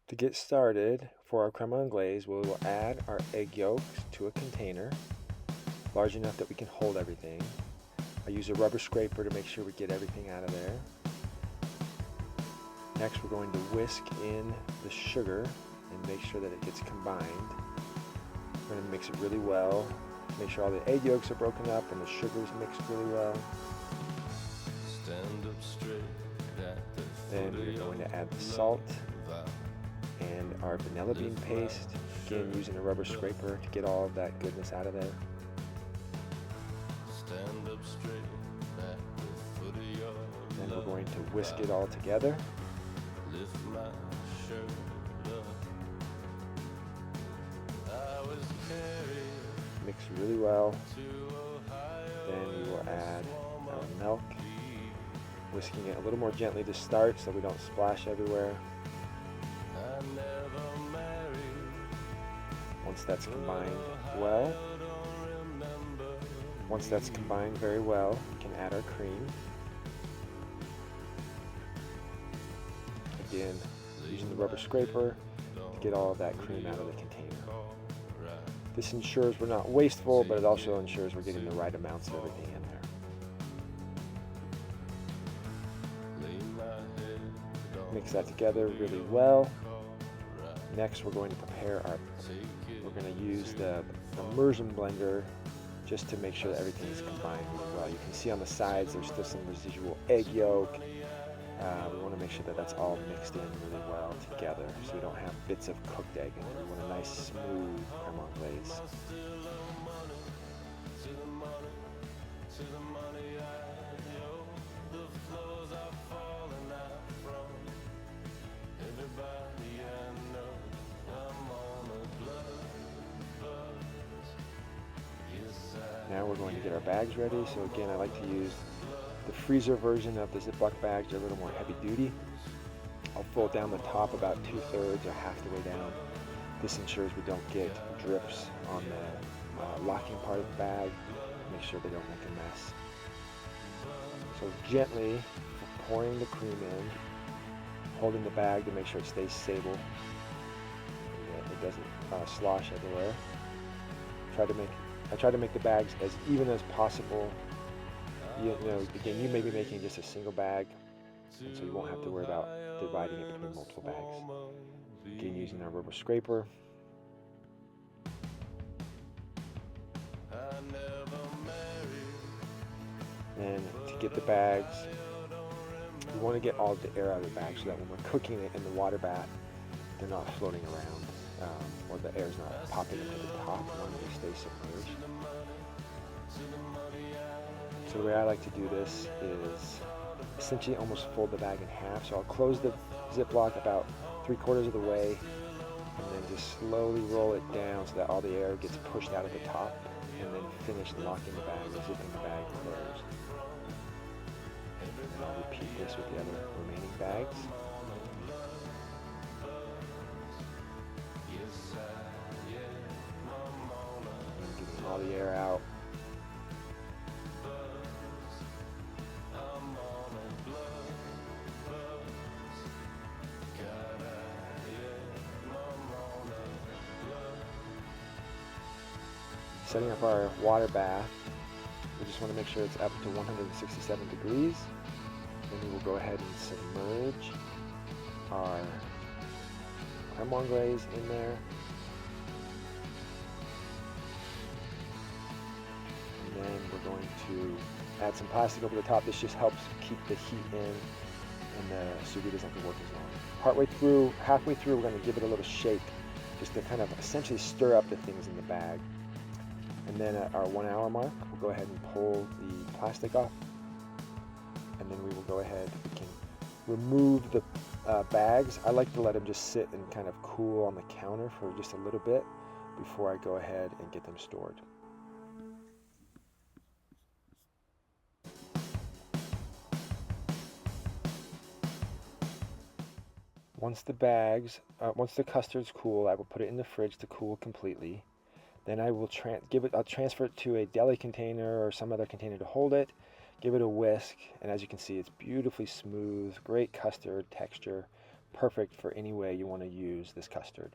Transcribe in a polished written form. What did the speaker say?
To get started, for our creme anglaise, we will add our egg yolks to a container large enough that we can hold everything. I use a rubber scraper to make sure we get everything out of there. Next, we're going to whisk in the sugar and make sure that it gets combined. We're going to mix it really well, make sure all the egg yolks are broken up and the sugar's mixed really well. Then we're going to add the salt and our vanilla bean paste, again using a rubber scraper to get all of that goodness out of there. Then we're going to whisk it all together. Mix really well. Then we will add our milk, whisking it a little more gently to start so we don't splash everywhere. Once that's combined very well, we can add our cream. Again, using the rubber scraper to get all of that cream out of the container. This ensures we're not wasteful, but it also ensures we're getting the right amounts of everything in there. Mix that together really well. Next, we're going to we're going to use the immersion blender just to make sure that everything is combined really well. You can see on the sides there's still some residual egg yolk. We want to make sure that that's all mixed in really well together so we don't have bits of cooked egg in there. We want a nice smooth creme anglaise. Now we're going to get our bags ready. So again, I like to use the freezer version of the Ziploc bags. They're a little more heavy duty. I'll fold down the top about 2/3 or half the way down. This ensures we don't get drips on the locking part of the bag. Make sure they don't make a mess. So gently pouring the cream in, holding the bag to make sure it stays stable. It doesn't slosh everywhere. I try to make the bags as even as possible. You know, again, you may be making just a single bag, and so you won't have to worry about dividing it between multiple bags. Again, using our rubber scraper. And to get the bags, we want to get all of the air out of the bag so that when we're cooking it in the water bath, they're not floating around, or the air's not popping up to the top. We want them to stay submerged. So the way I like to do this is essentially almost fold the bag in half. So I'll close the Ziploc about 3/4 of the way and then just slowly roll it down so that all the air gets pushed out of the top, and then finish locking the bag or zipping the bag closed. And I'll repeat this with the other remaining bags. And getting all the air out. Setting up our water bath, we just want to make sure it's up to 167 degrees. Then we will go ahead and submerge our creme anglaise in there. And then we're going to add some plastic over the top. This just helps keep the heat in, and the sous vide doesn't have to work as long. Halfway through, we're going to give it a little shake just to kind of essentially stir up the things in the bag. And then at our 1 hour mark, we'll go ahead and pull the plastic off. And then we will go ahead, we can remove the bags. I like to let them just sit and kind of cool on the counter for just a little bit before I go ahead and get them stored. Once the custard's cool, I will put it in the fridge to cool completely. Then I will I'll transfer it to a deli container or some other container to hold it, give it a whisk, and as you can see, it's beautifully smooth, great custard texture, perfect for any way you want to use this custard.